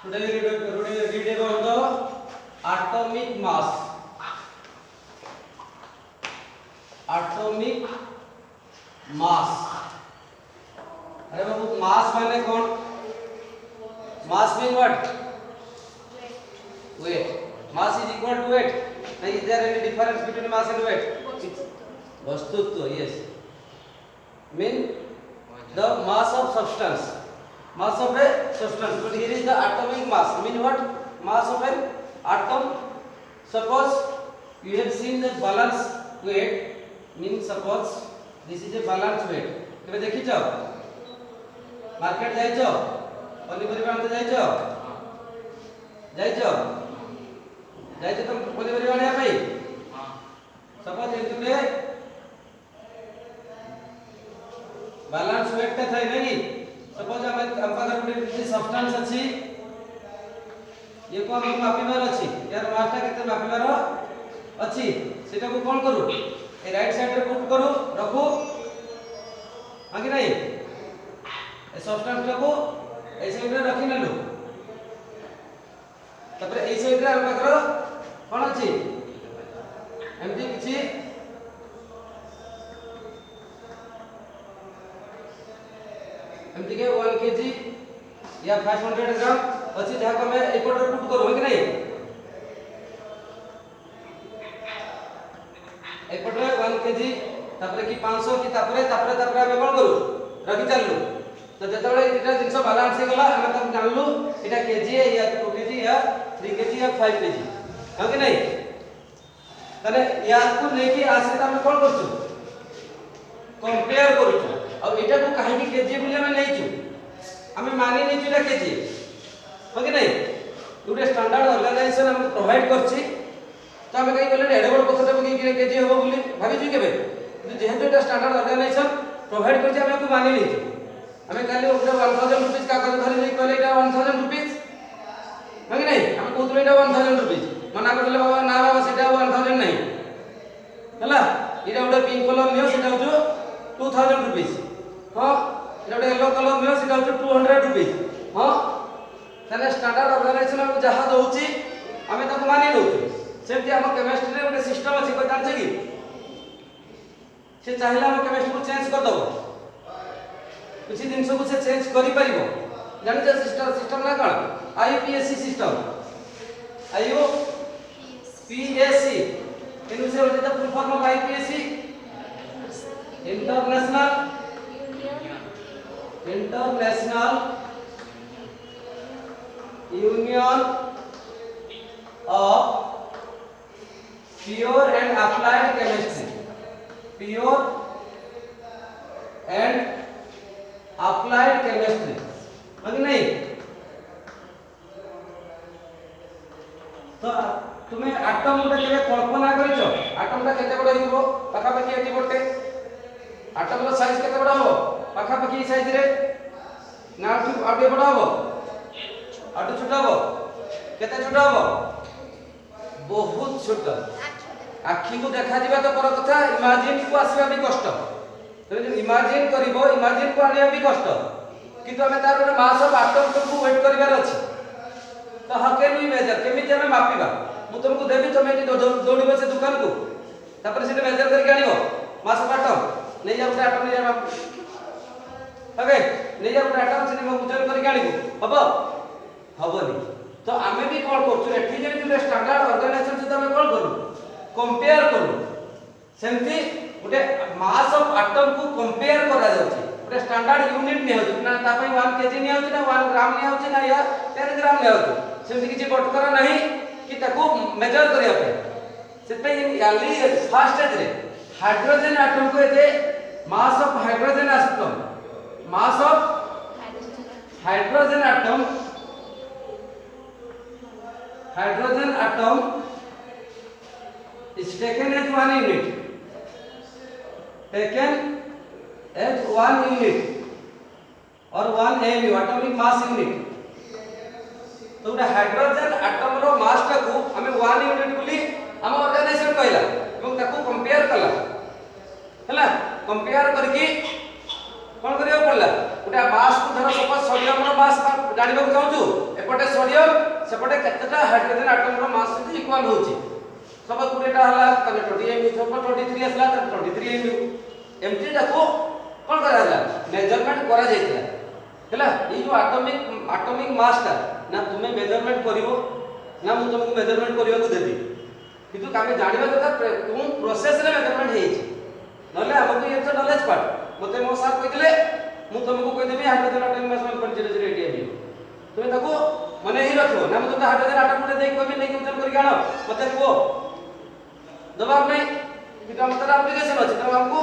Today we read about the atomic mass. Atomic mass. अरे बाबू mass माने कौन? Mass mean what? Weight. Mass is equal to weight. Now, is there any difference between mass and weight? Vastutva, yes. Mean the mass of substance. Mass of a substance. But here is the atomic mass. Mean what? Mass of an atom. Suppose you have seen the balance weight. Means suppose this is a balance weight. केबे देखि छ? Market जाय छ? पनिपरिबा आनते जाय छ? जाय छ? जाय छ तुम पनिपरिबा आनिया पई? हां. सपोज एतुले बैलेंस वेट टे थाई नै सपोज हम पाखर गुटे सब्सटेंस अछि ये को हम मापिबार अछि यार मासटा केते मापिबार अछि सेटा को कोन करू ए राइट साइड रे पुट करू रखू आगे नहीं ए सब्सटेंस को ए साइड रे रखि नेलु तपर ए साइड रे हम पाखर कोन अछि एमती किछि एमती के 1 केजी या 500 ग्राम अछि जहा को मैं एपट पुट करू कि नहीं एपट 1 केजी तापरे कि 500 कि तापरे हमें कोन करू रखि चललु तो जतबेले इटा जिंस बैलेंस हे गला हमें तब जानलु इटा केजी है या 2 केजी या 3 केजी या 5 केजी है कि नहीं तने या को लेके आसे त हम कोन करछु कंपेयर करछु अब एटा को काहे कि केजी बोले हमें नहीं छु हमें मानी नहीं छु केजी हो कि नहीं गुटे स्टैंडर्ड ऑर्गेनाइजेशन हम प्रोवाइड करछि तो हमें कहीं बोले एडे बड़ पथटा बगे केजी हो बोली भाबी छु केबे जेहेतु एटा स्टैंडर्ड ऑर्गेनाइजेशन प्रोवाइड करछि हमें को मानी नहीं छु हमें खाली ओकरे 1000 रुपीस कागज धरि नहीं कहले एटा 1000 रुपीस हो कि नहीं हम कहतले एटा 1000 रुपीस मना करले बाबा ना बाबा सेटा 1000 नहीं हला एटा ओडे पिंक कलर नियो सेटा हो 2000 रुपीस हां एटा ओडे येलो कलर नियो सेटा हो 200 रुपीस हां तने स्टैंडर्ड ऑर्गेनाइजेशन हम जहा दोछि हमें ताको मानि दोछि सेमति हम केमिस्ट्री रे ओडे सिस्टम अछि कोइ जानछे कि से चाहेला हम केमिस्ट्री को चेंज कर दबो कुछ दिन को से चेंज करि परिबो जानि जे सिस्टम ना कोन आईपीएससी सिस्टम आईओ पीएससी इनु से होते full form of IPSC international union of pure and applied chemistry pure and applied chemistry है नहीं तो तुम्हें एटम उडा केबे कल्पना करिछो एटम ता केते बड़ हिबो पाखा पाखी एटी बटे एटम रो साइज केते बड़ हो पाखा पाखी साइज रे ना आटे बड़ हो आटे छोटा हो केते छोटा हो बहुत छोटा आखी को देखा दिबा तो पर कथा इमेजिन को आसीबा भी कष्ट तो जे इमेजिन करिवो इमेजिन को आनिया भी कष्ट किंतु हमें तार रे मास ऑफ एटम को वेट करिवार अछि तो हाउ कैन वी मेजर केमिति हमें मापिबा मु तुमको देबी तुम एटी दौड़िबो से दुकान को तापर से मेजर करके आनिबो मास ऑफ एटम नहीं जा एटम नहीं जा ओके नहीं जा एटम से मु वजन करके आनिबो हबो हबोनी तो हमें भी कोन करछु एठी जे जे स्टैंडर्ड ऑर्गेनाइजेशन से हमें कोन करू कंपेयर करू सेमति गुटे मास ऑफ एटम को कंपेयर करा जाउची गुटे स्टैंडर्ड यूनिट ने होची ना ता पई 1 केजी ने होची ना 1 ग्राम ने होची ना या 10 ग्राम ने होची सेमति किछि बटकर नहीं कि ताको मेजर करिया पे से पे याली फर्स्ट स्टेज रे हाइड्रोजन एटम को जे mass of hydrogen atom mass of hydrogen atom is taken as 1 unit or 1 AMU atomic mass unit तो उडा हाइड्रोजन एटम रो मास टा को हमें 1 यूनिट बोली हम ऑर्गेनाइजेशन कहला एवं ताको कंपेयर कला हला कंपेयर करके कोन करियो पड़ला गोटे मास को धर सपोज सोडियम रो मास जानिबा को चाहू एपटे सोडियम सेपटे केतेटा हाइड्रोजन एटम रो मास से इक्वल होची सब 20 टा हला तने 20 एमयू सब 23 असला त 23 एमयू एमटी जाको कोन करा हला मेजरमेंट करा जायतिला हला ई जो एटॉमिक मास ता ना तुमे मेजरमेंट करिवो ना मु तुमको मेजरमेंट करियो को देबी किंतु कामे जानिबा दरकार कोन प्रोसेस रे मेजरमेंट हेची नले हमको ये तो नॉलेज पार्ट मते मो साथ कहितले मु तुमको कहि देबी हाइड्रोजन एटॉमिक मास 1.008 एमयू तुमे ताको मने ही रखो ना मु तुमको हाइड्रोजन एटम को देई कहबी नहीं उच्चारण करि गाणो मते को जवाब नहीं किंतु मतलब एप्लीकेशन अछि तो हमको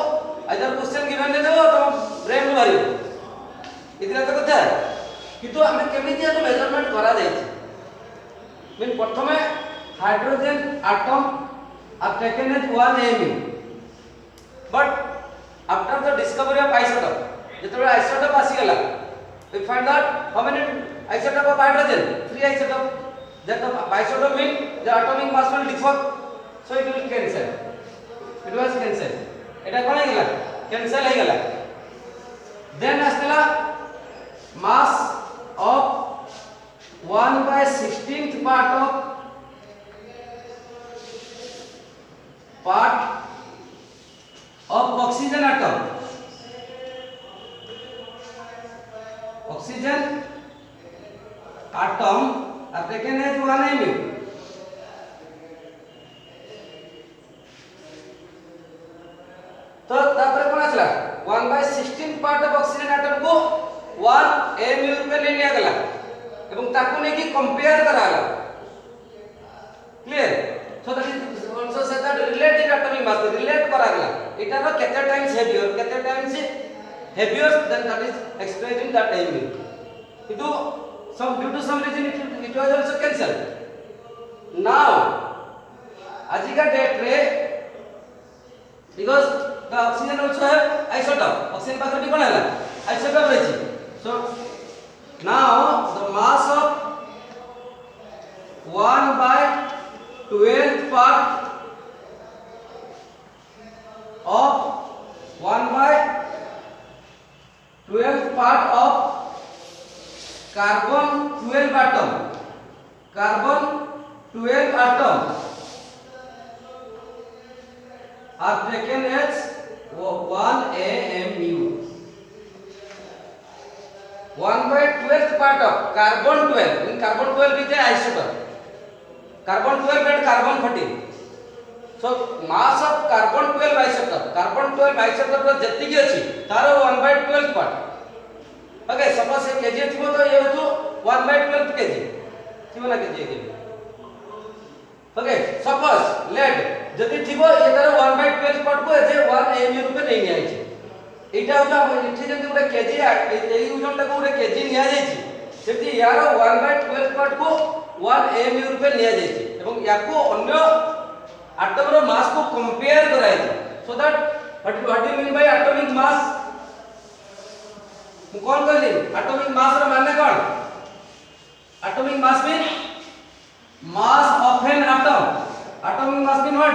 आइदर क्वेश्चन गिवन दे दो तो ब्रेन में मारियो इतना तो कथा किंतु हमें केमिति को मेजरमेंट करा जाय छै मीन प्रथमे hydrogen atom are taken as 1 amu but after the discovery of isotope जेतबे आइसोटोप आसी गेला we find that how many isotope of hydrogen 3 isotope that the isotope mean the atomic mass will differ so it will cancel it was cancel eta कोन हे गेला cancel हे गेला then asla mass of 1/16th part of oxygen atom are taken as 1 mU तो तापर कोन आसला 1/16 part of oxygen atom को 1 mU RuPay ले लिया गेला एवं ताको ने की कंपेयर कराला clear so that is also said that relative atomic mass relate करा गेला इटा रो केते times heavier than that is expressed in that mU किंतु some due to some reason it was also cancelled now ajika date re because the oxygen also have isotope oxygen pathway kon hala isotope rechi so now the mass of 1/12th part of 1/12th part of carbon 12 atom are taken as 1 AMU 1/12th part of carbon 12 in carbon 12 is a isotope carbon 12 and carbon 14 so mass of carbon 12 isotope ro जेति की अछि तारो 1/12th part okay suppose ये KG थिबो तो ये होतो 1/12 KG थिबो ना केजी के ओके सपोज लेट जति थिबो ये तारो 1/12 पार्ट को जे 1 mU रुपे नै निया छै एटा होता इठी जंती गुडे केजी एई ओजन टा गुडे केजी निया जाय छै सेति यार 1/12 पार्ट को 1 mU रुपे निया जाय छै एवं याको अन्य एटम रो मास को कंपेयर कराय छै so that what do mean by atomic mass कौन कहली एटॉमिक मास रो माने कौन atomic mass mean mass of an atom atomic mass mean what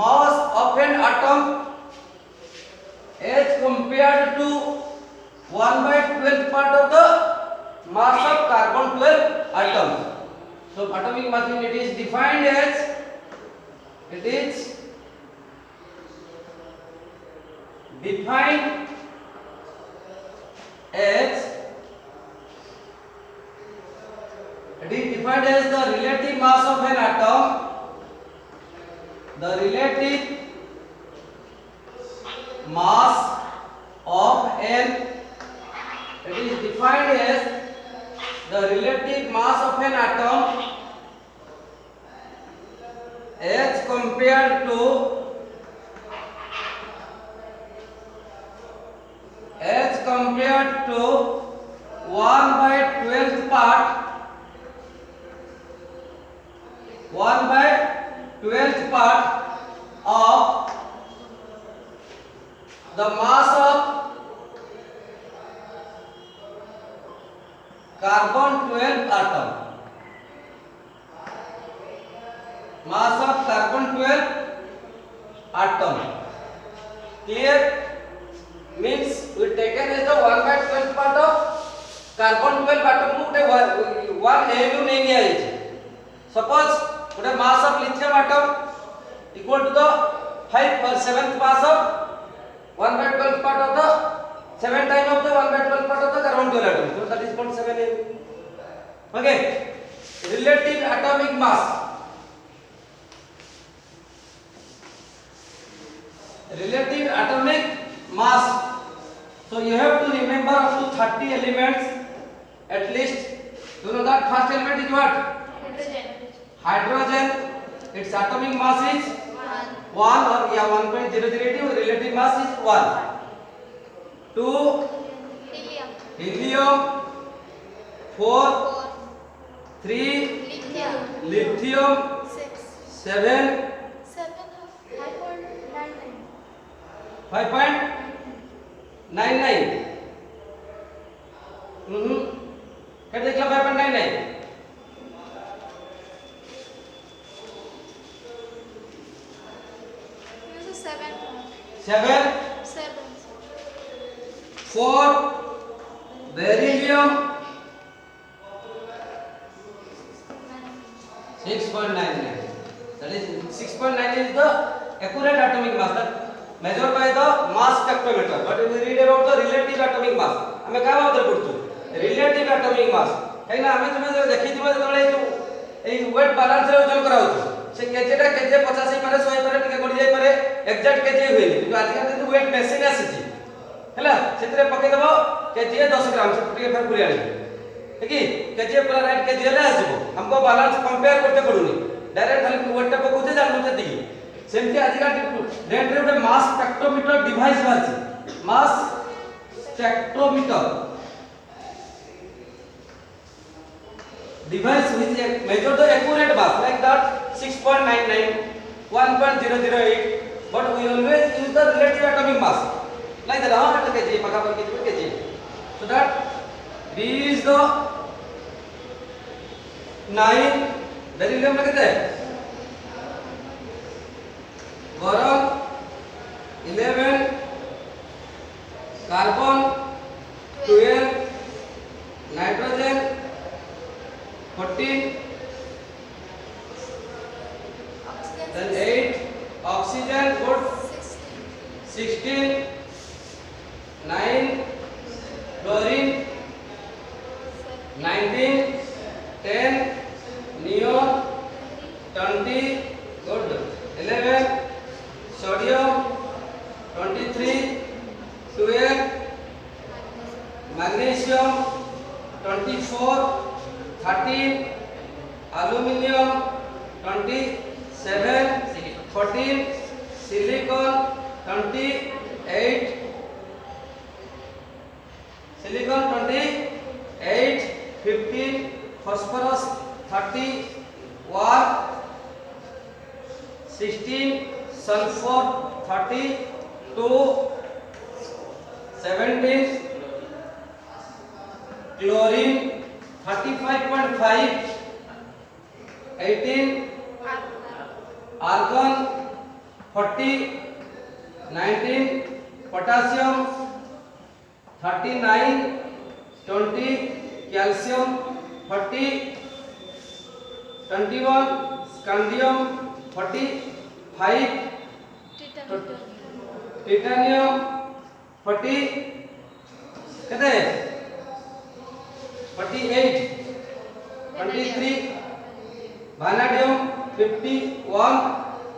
mass of an atom as compared to 1/12th part of the mass of carbon 12 atom so atomic mass mean it is defined as the relative mass of an atom the relative mass of an it is defined as the relative mass of an atom as compared to 1/12th part 1/12th part of the mass of carbon 12 atom mass of carbon 12 atom clear means we taken as the 1/12 part of carbon 12 atom को गोटे 1 AU नहीं गया है। suppose गोटे mass of lithium atom equal to the 5 or 7th mass of 1/12 part of the 7 time of the 1/12 part of the carbon 12 atom, so that is called 7 AU. Okay, relative atomic mass. Relative atomic mass, so you have to remember up to 30 elements at least. You know that first element is what? Hydrogen. Its atomic mass is 1 or yeah 1.002. Relative mass is 1. 2 helium. 4 3 lithium. 7 5.99. क्या देख लो 5.99 7 4 beryllium 6.99. That is 6.99 is the accurate atomic mass that measured by the mass spectrometer. But we read about the relative atomic mass. हमें क्या बात करछू relative atomic mass कहीं ना हमें तुम्हें जो देखी थी मतलब ये जो ये weight balance रे ओजन कराउ से केजेटा केजे 50 पारे 100 पारे टिके गडी जाई पारे एग्जैक्ट केजे हुए किंतु आज का दिन weight machine आसीची हैला सेतरे पके देबो केजे 10 ग्राम से टिके फेर पुरी आनी ठीक है केजे पूरा राइट केजे ले आसीबो हमको बैलेंस कंपेयर करते पड़ुनी डायरेक्ट खाली weight टा पकोते जानू जति सेमती आज का डेट रे ଗୋଟେ मास स्पेक्ट्रोमीटर डिवाइस बाची मास spectrometer device which measure the accurate mass like that 6.99 1.008 but we always use the relative atomic mass like that how much kg paka par kg so that B is the 9 beryllium में कितने boron 11 carbon 12 nitrogen 14 then 8 oxygen good 16 9 chlorine 19 10 neon 20 good 11 sodium 23 12 magnesium 24 13 aluminium 27 14 silicon 28 silicon 28 15 phosphorus 31 16 sulfur 32 17 chlorine 35.5 18 argon 40 19 potassium 39 20 calcium 40 21 scandium 45 titanium 40 कितने 48 23 vanadium 51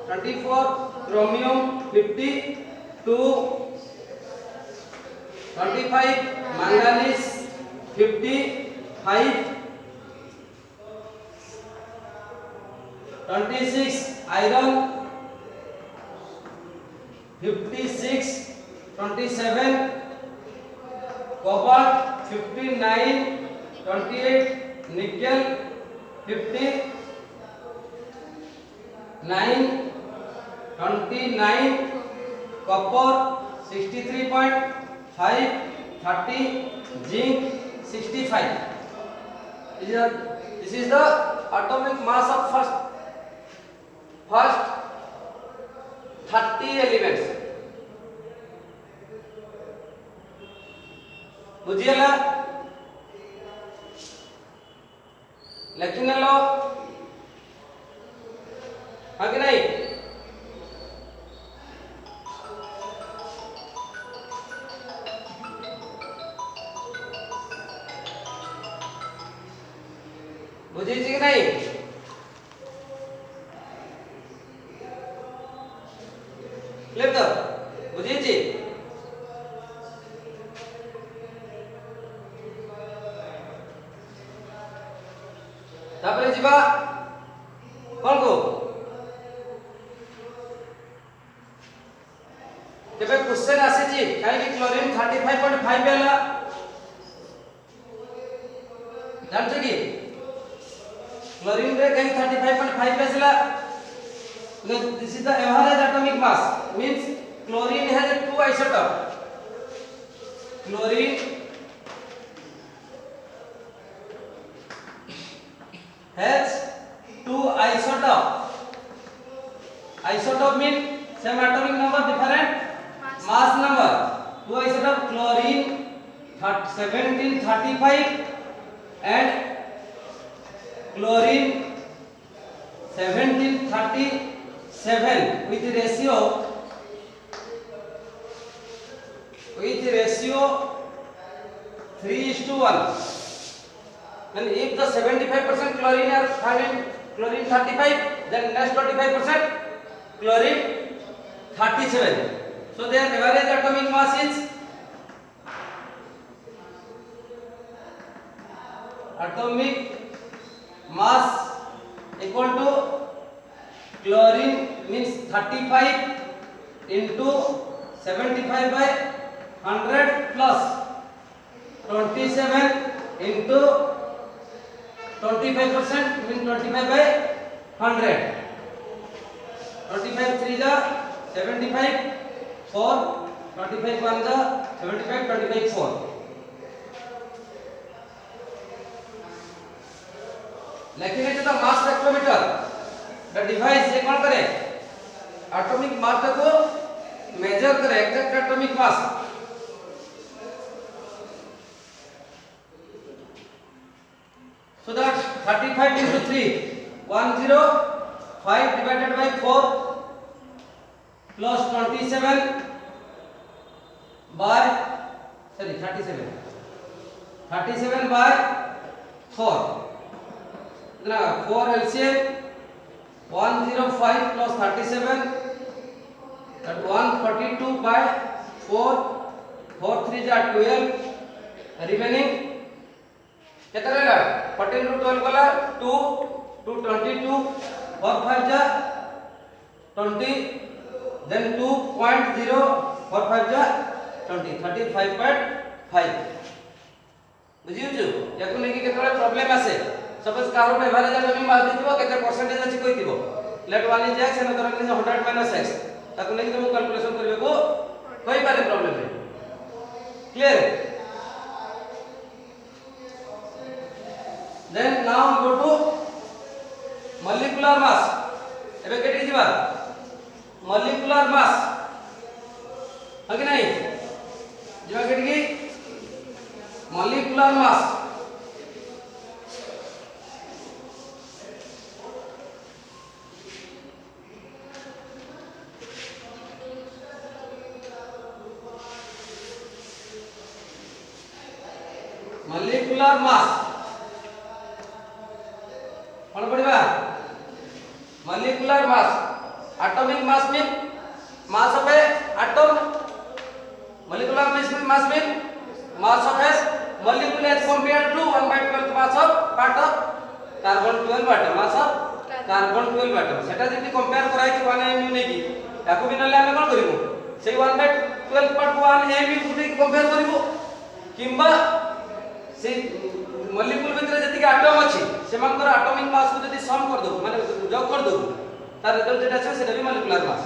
24 chromium 52 25 manganese 55 26 iron 56 27 cobalt 59 28 nickel 50 9 29 copper 63.5 30 zinc 65. This is the atomic mass of first 30 elements. बुझिएला लेकिन लो आगे नहीं बुझी कि नहीं clear कर बुझी जी तापरे जीवा कौन को तेबे क्वेश्चन आसे जी काई कि क्लोरीन 35.5 बेला जानछ कि क्लोरीन रे कहीं 35.5 बेसला this is the average atomic mass means chlorine has two isotope chlorine has two isotope mean same atomic number different mass number two isotope chlorine 1735 and chlorine 1737 with ratio 3:1 and if the 75% chlorine are found in chlorine 35 then next 25% chlorine 37 so their average atomic mass is equal to chlorine means 35 into 75 by 100 plus 27 into 25% means 25 by 100 25 3 जा 75 4 25 1 जा 75 25 4 लेकिन ये जो मास spectrometer the device ये कौन करे atomic mass को major करे exact atomic mass so that 35 into 3 105 divided by 4 plus 27 by 37 by 4 इतना 4 LCM 105 plus 37 that 142 by 4 4 3 जा 12 remaining कितना रहेगा 14 into 12 वाला 2 2 22 4 5 जा 20 then 2.0 4 5 जा 20 35.5 बुझियो जो याको नेकी केतरा प्रॉब्लम आसे सपोज कारो एवरेज एटॉमिक मास दिथिबो केते परसेंटेज अछि कहिथिबो let 1 is x and other is 100 minus x ताको नेकी तुम कैलकुलेशन करबे को कोई पारे प्रॉब्लम है clear then now go to molecular mass एबे केटी जिबा मॉलिक्यूलर मास आगे नहीं जिबा केटी मॉलिक्यूलर मास molecular mass कौन पढ़िबा molecular mass atomic mass mean mass of a atom molecular mass mean mass of a molecule as compared to 1/12 mass of part of carbon 12 atom mass of carbon 12 atom सेटा जति compare कराई कि 1 mu नै कि ताको भी नले हम कोन करिवो सेई 1/12 part 1 mu गुटे कंपेयर करिवो किंबा से मॉलिक्यूल भितर जति के एटम अछि सेमानकर एटॉमिक मास को जति सम कर दो माने जॉग कर दो तार रिजल्ट जेटा छै सेटा भी मॉलिक्यूलर मास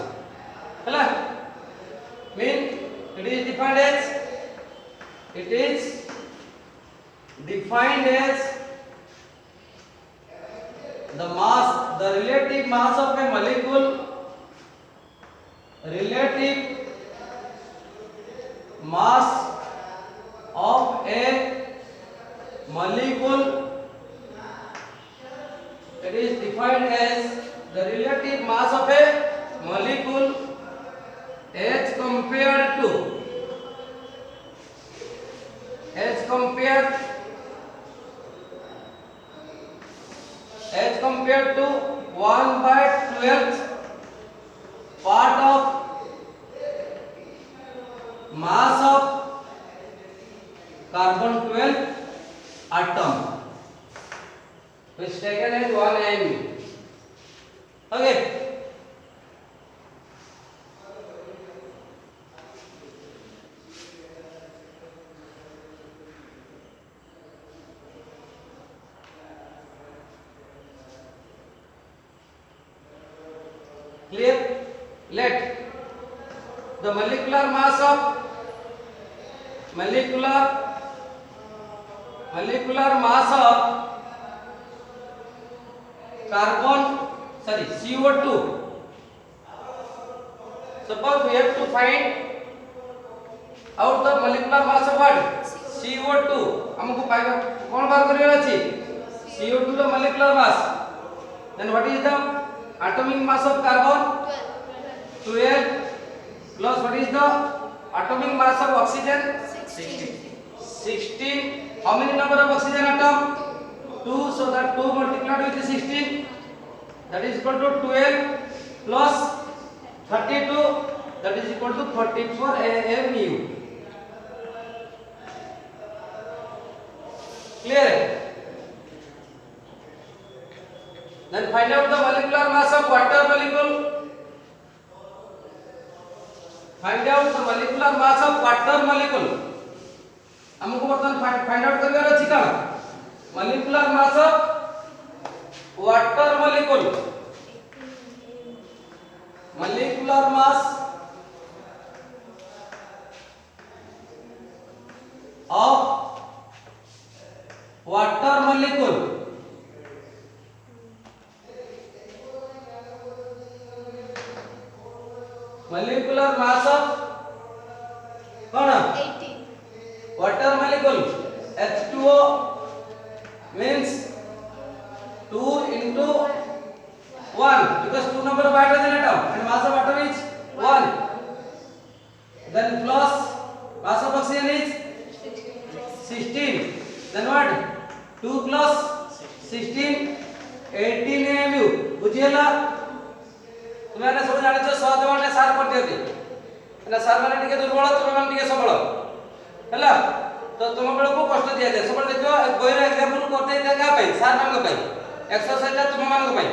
हला mean it is defined as the relative mass of a molecule relative mass of a molecule, it is defined as the relative mass of a molecule as compared to 1/12th part of mass of carbon 12 atom, which taken as 1 mU. Okay. Clear? Let the molecular mass of CO2. Suppose we have to find out the molecular mass of what? CO2. हमको पाएगा कौन बार करियो अछि? CO2 the molecular mass. Then what is the atomic mass of carbon? 12 plus what is the atomic mass of oxygen? 16. How many number of oxygen atom? 2. So that 2 multiplied with 16, that is equal to 12 plus 32, that is equal to 34 mU. Clear? Then find out the molecular mass of water molecule. Find out the molecular mass of water molecule. हमको बर्तमान find out करबार अछि का molecular mass of water molecule. Molecular mass of water molecule. Molecular mass of कौन 18. water molecule H2O means 2 into 1 because 2 number of hydrogen atom and mass of water is 1. Then plus mass of oxygen is 16. Then what? 2 plus 16 18 mU. बुझियला तुम्हें सब जाने छ सहज माने सार कर दियति ना सार माने टिके दुर्बल तुम माने टिके सबल हैला तो तुम बेल को कष्ट दिया जाए सब देखो गोइर एग्जांपल करते इटा का पाई सार मान को पाई एक्सरसाइज ता तुम मान को पाई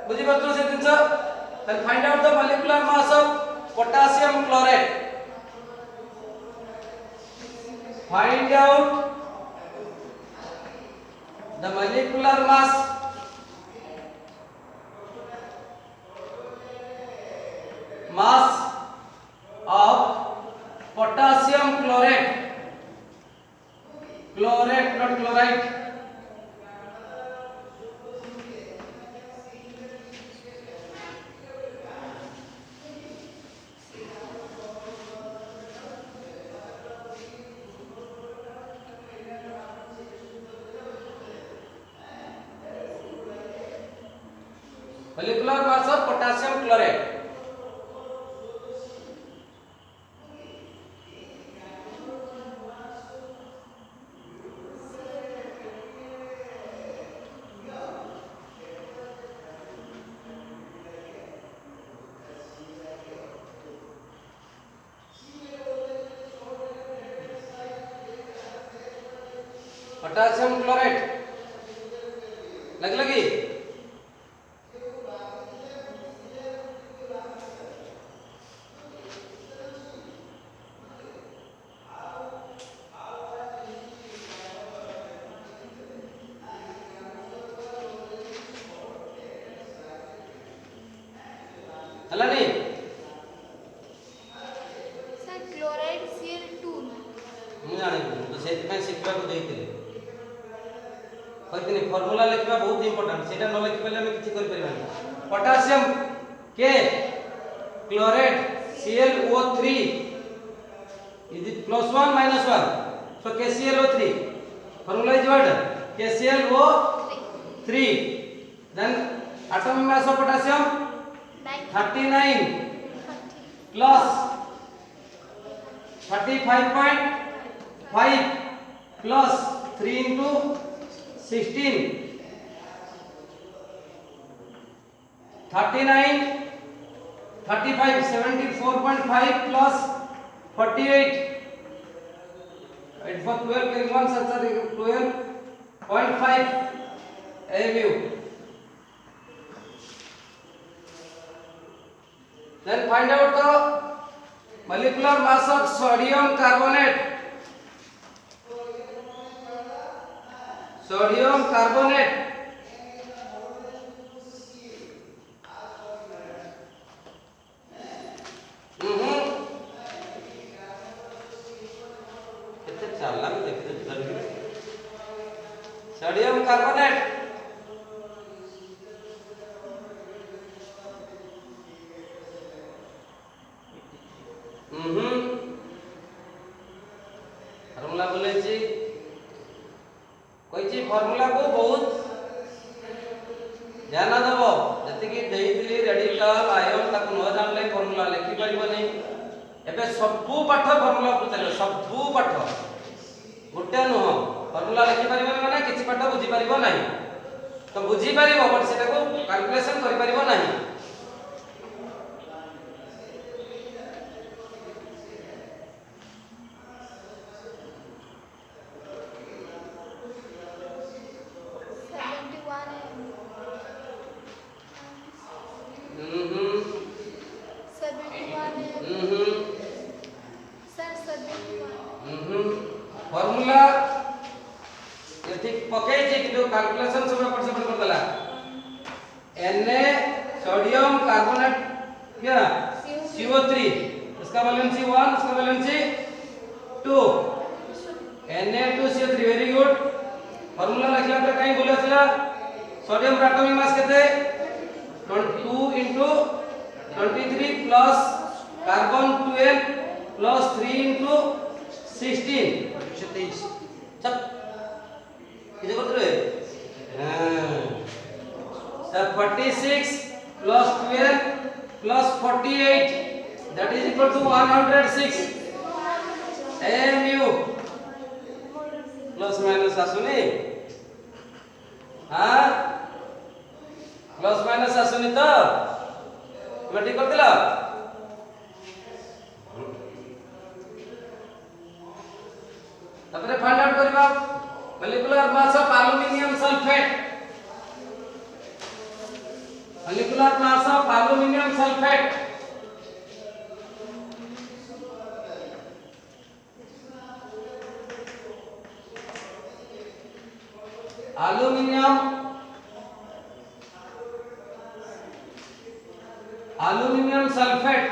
बुझी परतो से दिन then find out the molecular mass of potassium chlorate. Find out the molecular mass of potassium chlorate. Chlorate, not chloride. Molecular mass of potassium chlorate. Potassium chloride लगी हला नहीं सर क्लोराइड Cl2 मु जाने तो से में शिखवा को देइतिले कहतिनी फार्मूला लिखबा बहुत इंपोर्टेंट सेटा न लिखि पले हम किछि कर परबानी पोटासियम के chloride ClO3 is it +1 -1 So KClO3. Formula is what? KClO3. Then atomic mass of potassium 39 plus 35.5 plus 3 into 16. 39 35 74.5 plus 48. It for 12 carrying 1 such 12.5 AMU. Then find out the molecular mass of sodium carbonate. Sodium carbonate. Sodium carbonate. Formula बोले छी कोई छी formula को बहुत ध्यान दबो जति कि देइतली रेडिकल आयन ताको न जानले फॉर्मूला लिखि परिबो नै एबे सबु पाठ फॉर्मूला पुछले सबु पाठ गोटे न फॉर्मूला लिखि परिबो माने किछि पाठ बुझी परिबो नै तो बुझी परिबो बट सेटा को कैलकुलेशन करि परिबो नै 71 फॉर्मूला यदि पके जे कि कैलकुलेशन सब पर सब कर देला Na सोडियम कार्बोनेट क्या CO3 इसका वैलेंसी 1 इसका valency 2 Na2CO3 very good formula लिखला पर कहीं बोले छला सोडियम एटॉमिक मास केते 2 into 23 plus carbon 12 plus 3 into 16 27 सब किसे करते रहे सब 46 plus 12 plus 48 that is equal to 106 AMU plus minus आसुनी हाँ प्लस माइनस आसुनी तो तुम ठीक कर दिला तबरे फाइंड आउट करबा molecular mass of aluminium sulphate molecular mass of aluminium sulphate aluminium sulphate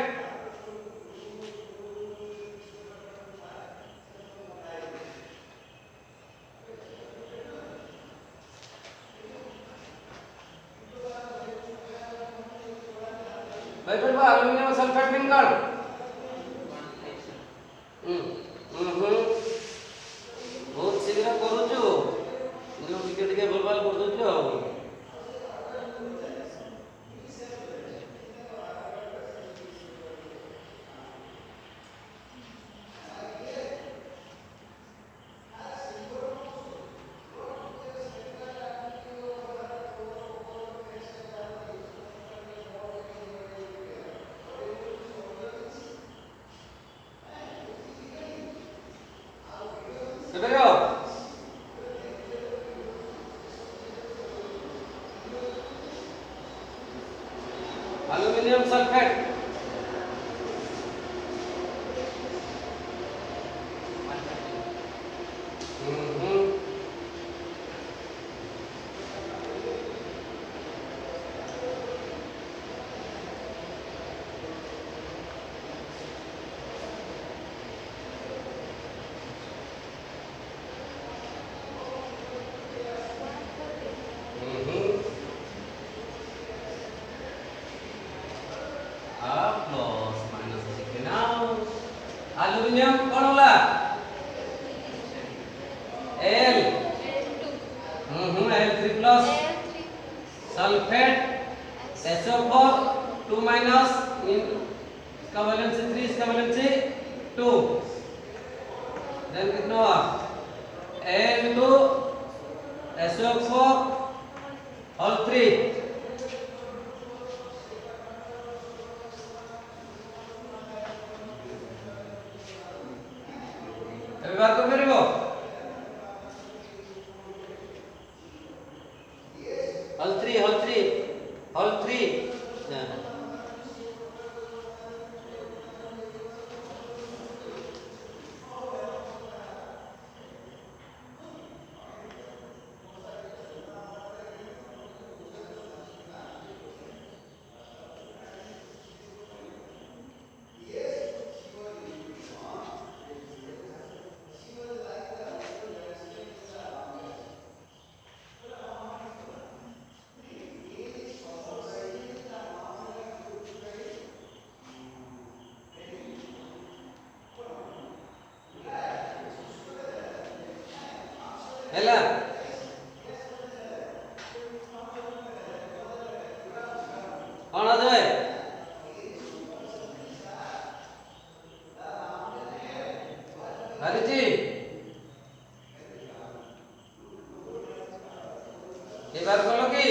भाई फिर एल्युमिनियम सल्फेट मीन कर बहुत शीघ्र करूछु जो टिके टिके बोलबाल कर दोछु aluminium sulphate plus Al3 sulphate SO4 2 minus in इसका वैलेंसी 3 इसका वैलेंसी 2 देन कितना हुआ A into SO4 all 3 ଏବେ ବାହାର କରିପାରିବ all 3 ହେଲା କଣ ଅଛି ବାହାରିଛି ଏବାର କଲ କି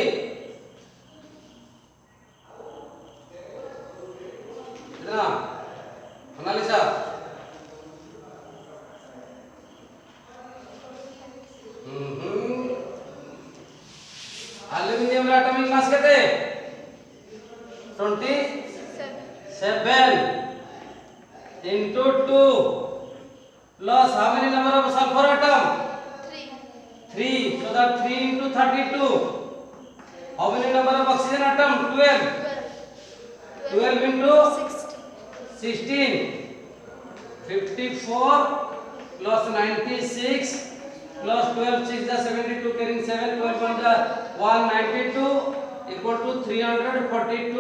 କେତେଟା ମୋନାଲିସା एल्युमिनियम एटॉमिक मास केते 27 into 2 plus how many number of sulfur atom 3 so that 3 into 32 how many number of oxygen atom 12 into 16 54 plus 96 plus 12 6 is 72 carrying 7 12 1 is 192 equal to 342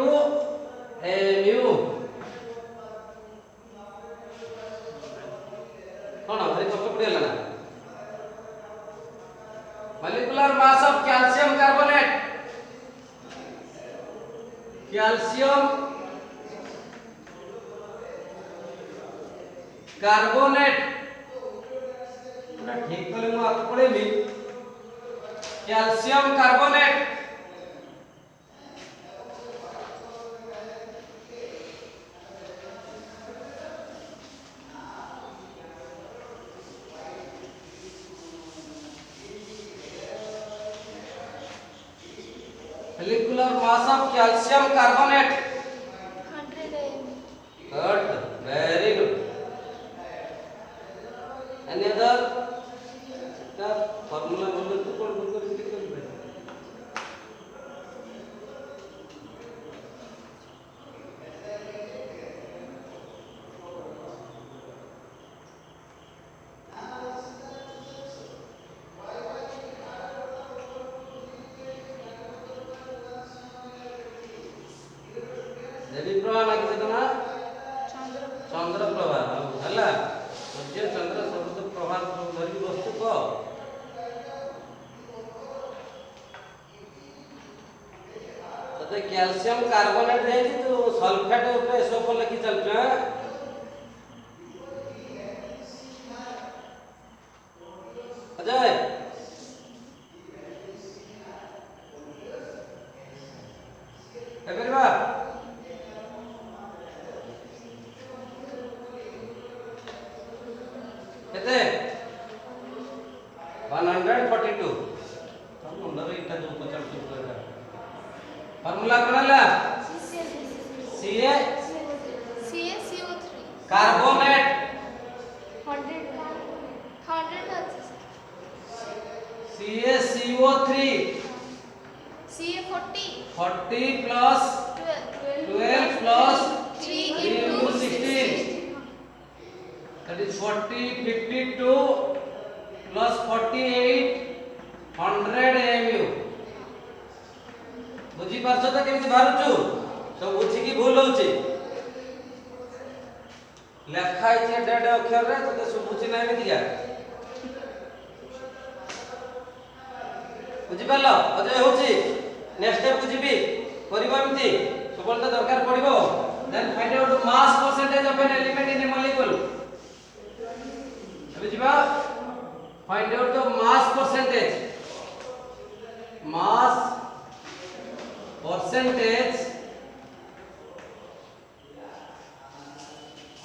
mu कौन भाई कष्ट पड़ेला ना molecular mass of calcium carbonate ना ठीक कले मु आके पड़ेली calcium carbonate molecular mass of calcium carbonate 100 am. good very good any other the formula बोलो तो कौन बोल कर लिख कर भाई देवी प्रभा लागे से ना चंद्र प्रभा हला सूर्य चंद्र सब प्रभा धरी वस्तु को तते कैल्शियम कार्बोनेट दे तो सल्फेट ऊपर SO4 लिखि चलछ अजय एबेरबा केते 142 हम नंबर इटा जो 50 ऊपर फार्मूला कोनला CaCO3 carbonate 100 CaCO3 Ca40 40 plus 12 plus 3 3 into 16 that is 40 52 plus 48 100 mu बुझी पारछ त केमति बारुछु सब बुझी की भूल होछि लेखा छै डेड अक्षर रे त सब बुझी नै दिया बुझी पारलो अजय होची नेक्स्ट स्टेप को जीबी करिवो एमती सबल तो दरकार पड़िबो then find out the mass percentage of an element in a molecule अबे जीबा find out the mass percentage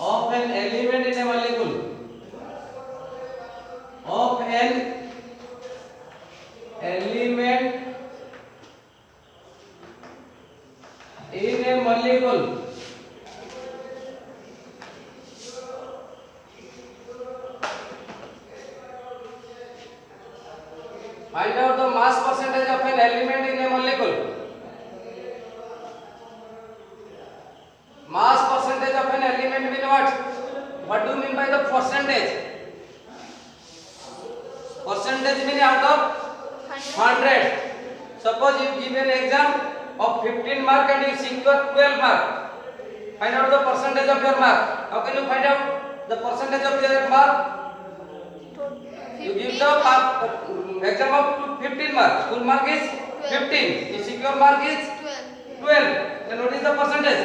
of an element in a molecule of an element in a molecule find out the mass percentage of an element in a molecule mass percentage of an element mean what do you mean by the percentage mean out of 100 suppose you give an exam of 15 mark and you secure 12 mark find out the percentage of your mark how can you find out the percentage of your mark you give the exam of 15 mark full mark is 15 you secure mark is 12 then what is the percentage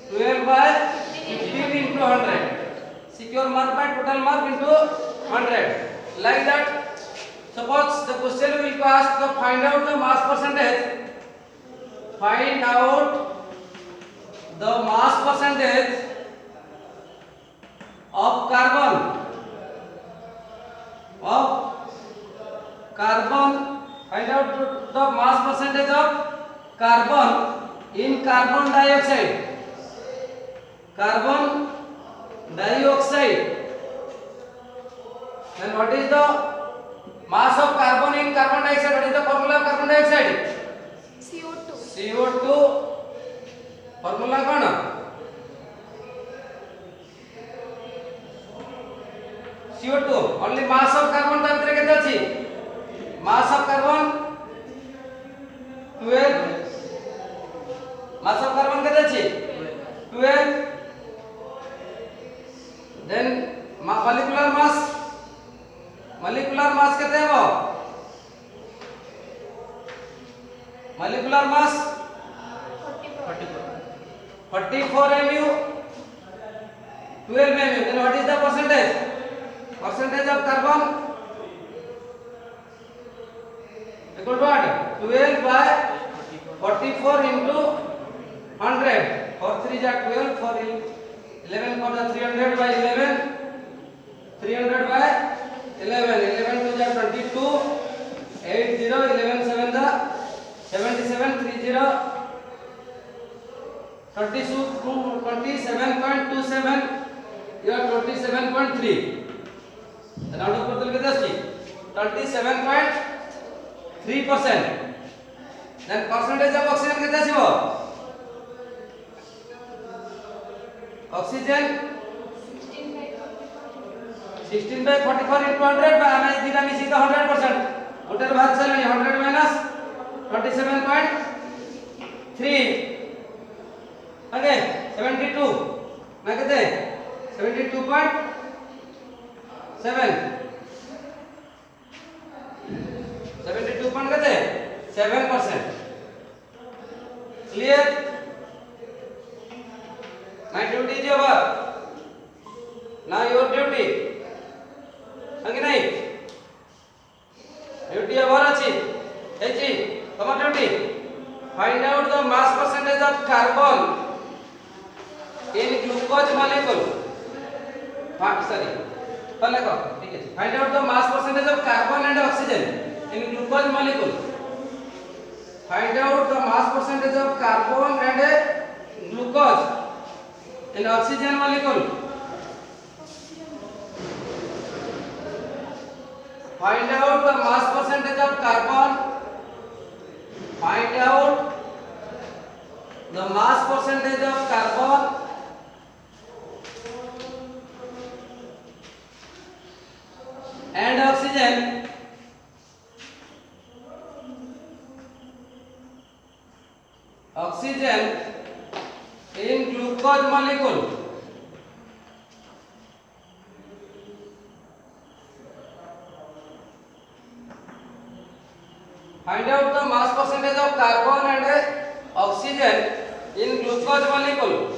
12 by 15 into 100 secure mark by total mark into 100 like that suppose the question will ask to find out the mass percentage find out the mass percentage of carbon find out the mass percentage of carbon in carbon dioxide then what is the mass of carbon in carbon dioxide what is the formula of carbon dioxide CO2 formula कौन CO2 only mass of carbon ता भितर केते अछि mass of carbon 12 mass of carbon केते अछि 12 then molecular mass केते हेबो molecular mass 44 mu 12 mu then what is the percentage of carbon equal to what 12 by 44 into 100 4 3 is 12 4 11 for the 300 by 11 300 by 11 11 to the 22 8 0 11 7 the 77 30 27.27 you are 27.3 then out of total केते अछि 27.3% then percentage of oxygen केते आसीबो oxygen 16 by 44 into 100 by हमें दिना मिसी का 100% उटर भाग चलनी 100 minus 27.3 okay 72 ना कहते 72.7 72 point कहते 7% clear my duty is over now your duty हंगे नहीं duty over अछि एची तमर duty find out the mass percentage of carbon in glucose molecule sorry पहले को ठीक है find out the mass percentage of carbon and oxygen in glucose molecule find out the mass percentage of carbon and glucose in oxygen molecule find out the mass percentage of carbon find out the mass percentage of carbon and oxygen in glucose molecule Find out the mass percentage of carbon and oxygen in glucose molecule.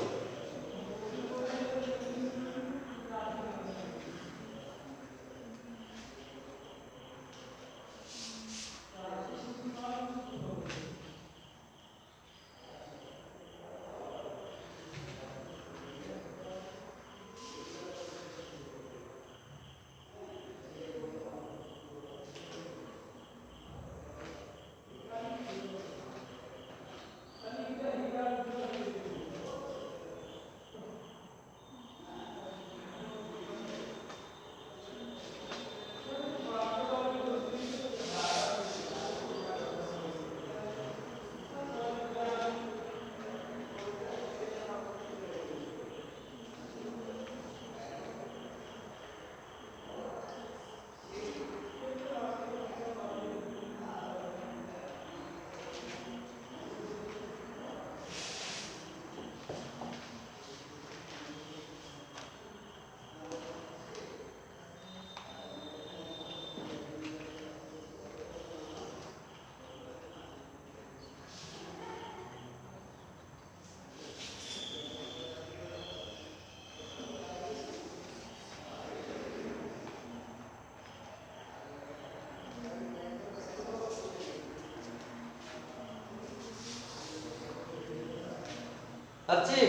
ଅଛି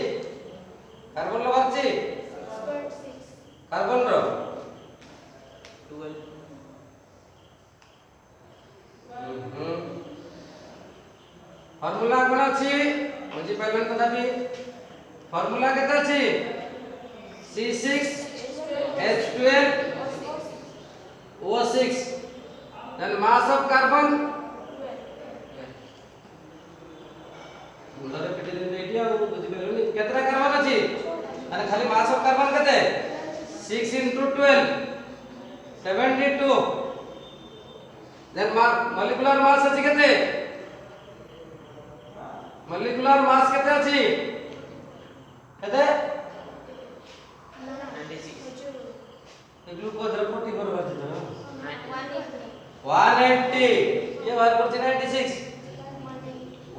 carbon ର ଅଛି 6.6. Carbon ର 12 formula କଣ ଅଛି ବୁଝି ପାଇलन ତଥାପି formula କେତେ ଅଛି C6H12O6 then mass of carbon मुंडरे पिटी दिन देठी आ बुझि पाइलनी केतरा कार्बन अछि माने खाली मास ऑफ कार्बन केते 6 into 12 72 then molecular mass अछि केते molecular mass केते अछि केते 96 ग्लूकोज रे 44 बार छै 180 ये बार पर 96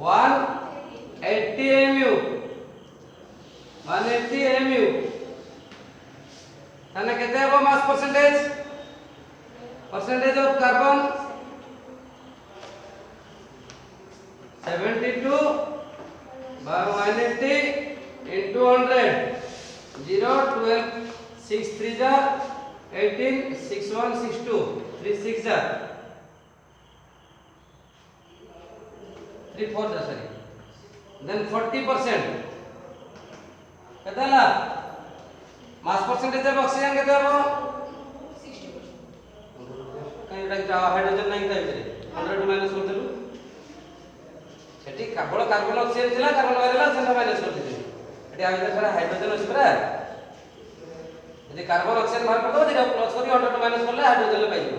180 mu 180 mu ताने केते हो मास percentage of carbon 72 by 180 into 100 0 12 6 3 जा 18 6 1 6 2 3 6 जा 3 4 जा सॉरी then 40% केतला मास परसेंटेज ऑफ ऑक्सीजन केते हो 60% काई एटा हाइड्रोजन नहीं था इतरे 100 माइनस कर देलु सेठी केवल कार्बन ऑक्सीजन थिला कार्बन बाहरला सेटा माइनस कर देलु एटी आ भीतर सारा हाइड्रोजन अछि परा यदि कार्बन ऑक्सीजन बाहर कर दो जेटा प्लस करी 100 माइनस करले हाइड्रोजन ले पाइबो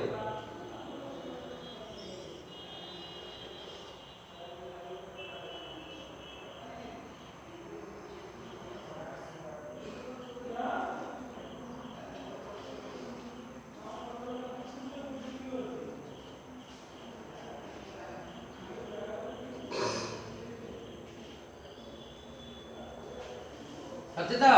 अर्जिता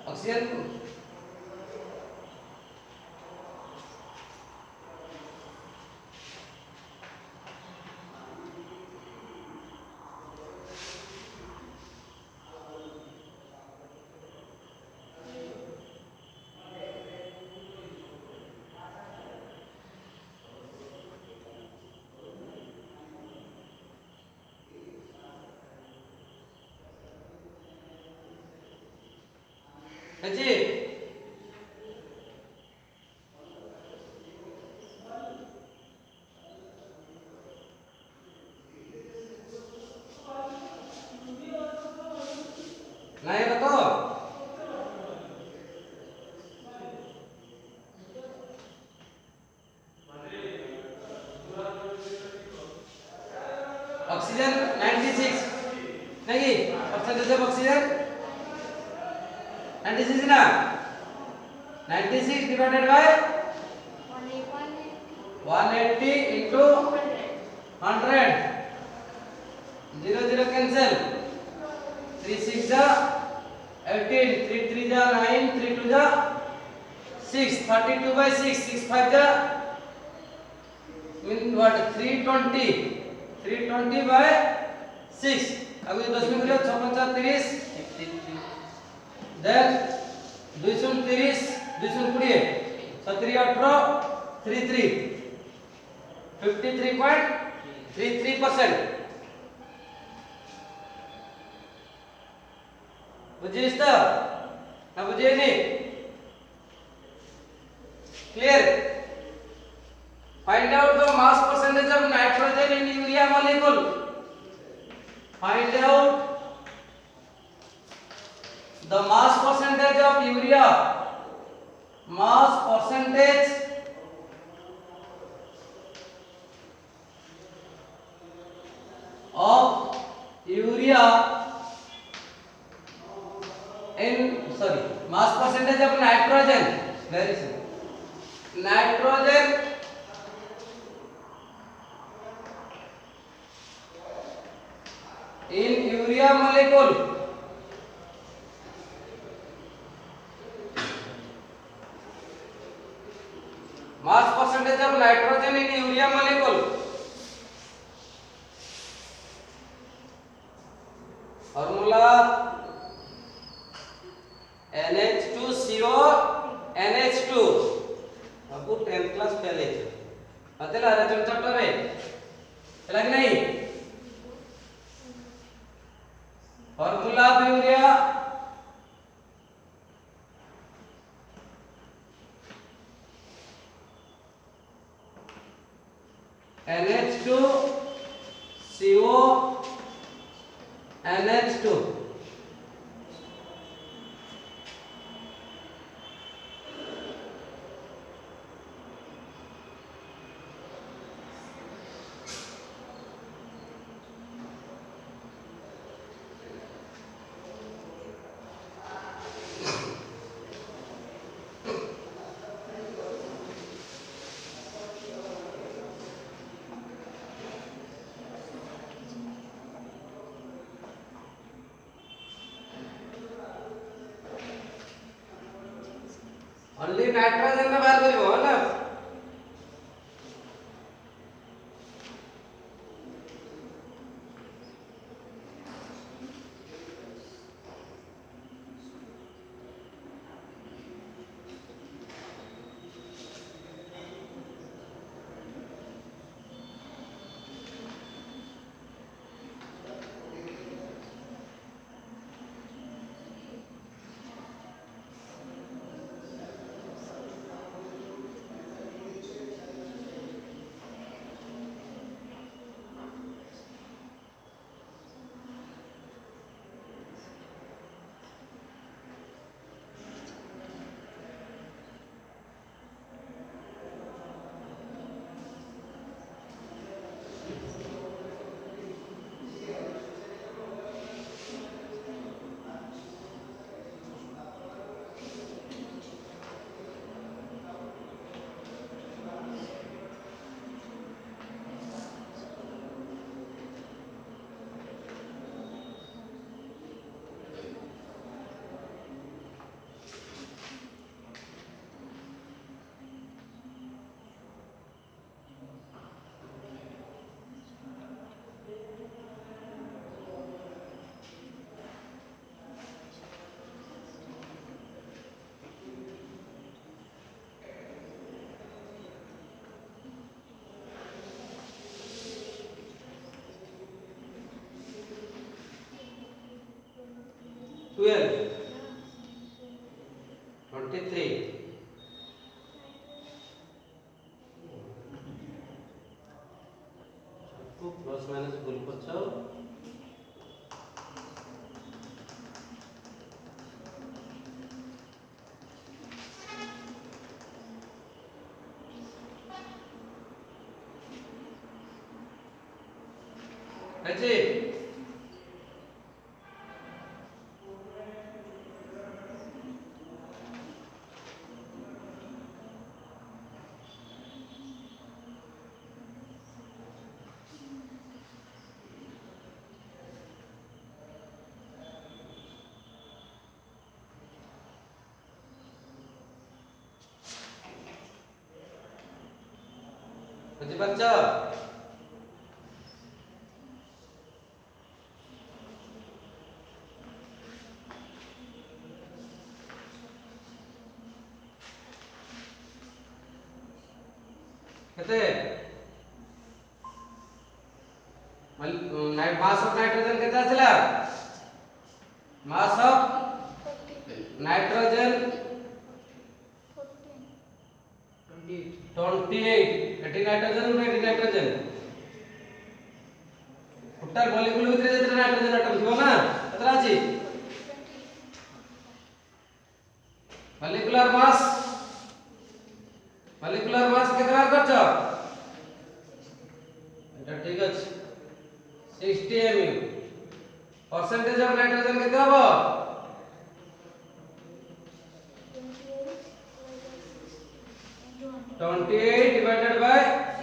ऑक्सीजन जी नहीं बताओ ऑक्सीजन 96 नहीं परसेंटेज ऑफ ऑक्सीजन 96 ना 96 डिवाइडेड बाय 180 into 100 0 0 cancel 3 6 जा 18 3 3 जा 9 3 2 जा 6 32 by 6 6 5 जा mean what 320 320 by 6 अब ये 10 में करियो 6 5 30 then 230 220 70 18 33 53.33% बुझिए इस तरह ना बुझिए नहीं clear find out the mass percentage of nitrogen in urea molecule find out the mass percentage of urea mass percentage of urea in sorry mass percentage of nitrogen very simple nitrogen in urea molecule mass percentage of nitrogen in urea molecule formula NH2CO NH2 अब 10th class पहले अतला रचन chapter है है कि नहीं formula of urea NH2CO NH2 only nitrogen रे बाहर करिवो है ना ट्वेल्व 23 को प्लस माइनस भूल करछो अछि बुझि पारछ केते मास ऑफ नाइट्रोजन केते आछला मास ऑफ 14 नाइट्रोजन 14 28 एटी नाइट्रोजन एटी नाइट्रोजन टोटल मॉलिक्यूल भितर जेते नाइट्रोजन एटम थिबो ना केतरा अछि मॉलिक्यूलर मास केतरा करछ এটা ঠিক আছে 60 mu परसेंटेज ऑफ नाइट्रोजन केते हबो 28 divided by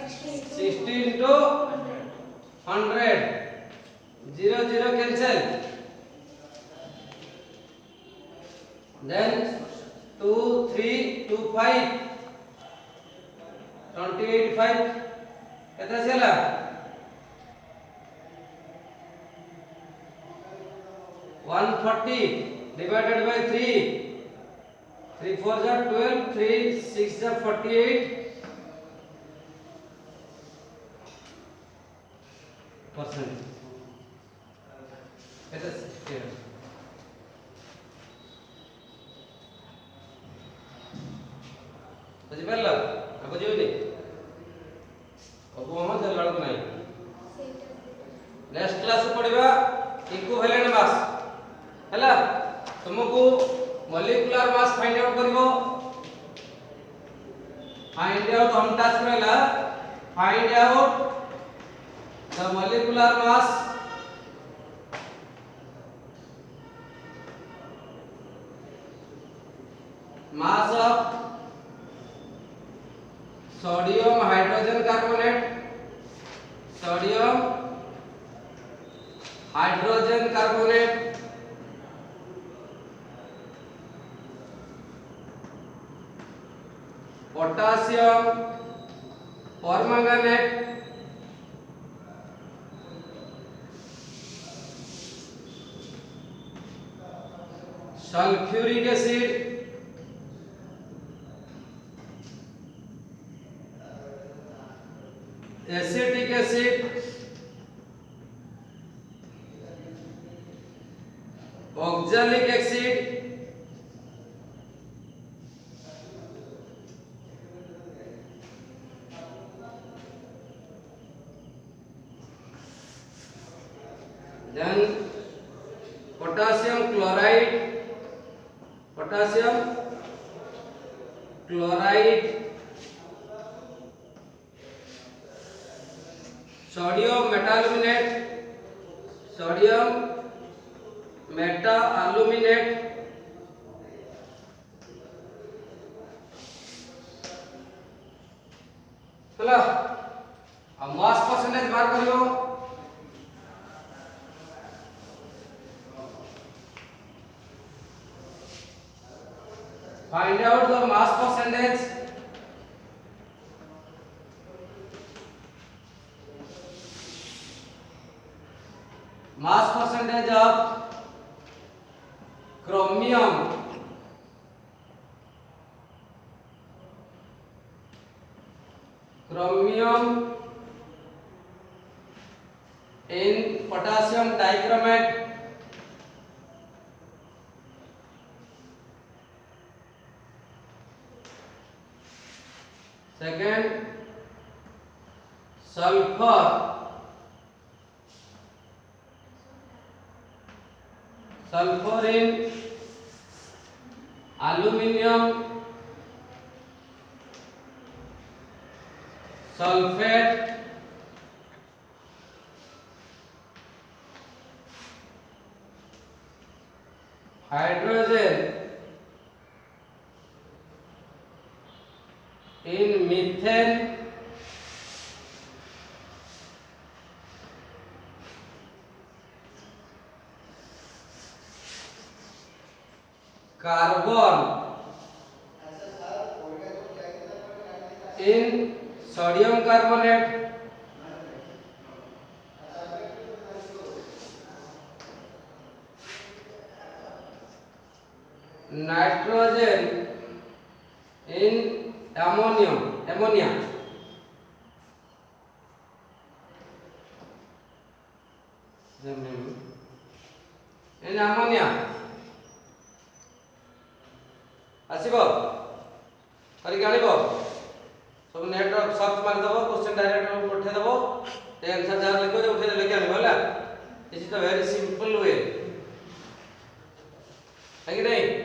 60 into 100 0 0 cancel then 2 3 2 5 28 5 केते छला 140 divided by 3 3 4 are 12 3 6 are 48 percent केते 60 बुझि परला आ बुझियोनी अब हम जल्लाड़ को नहीं नेक्स्ट क्लास पढ़िबा इक्विवेलेंट मास हैला तुमको मॉलिक्यूलर मास फाइंड आउट करिवो फाइंड आउट हम टास्क रहला find out the molecular mass of sodium hydrogen carbonate sodium hydrogen carbonate potassium permanganate sulphuric acid acetic acid oxalic acid then potassium chloride sodium meta aluminate चला अब mass percentage बाहर करियो find out the mass percentage of chromium in potassium dichromate second sulphur sulphur in aluminium sulphate hydrogen in methane carbon in sodium carbonate nitrogen in ammonia in ammonia आसीबो करिक आनिबो सब net search मार दबो question direct पठे दबो ते answer जहां लिखो जे उठे लेके आनिबो होला this is the very simple way है कि नहीं।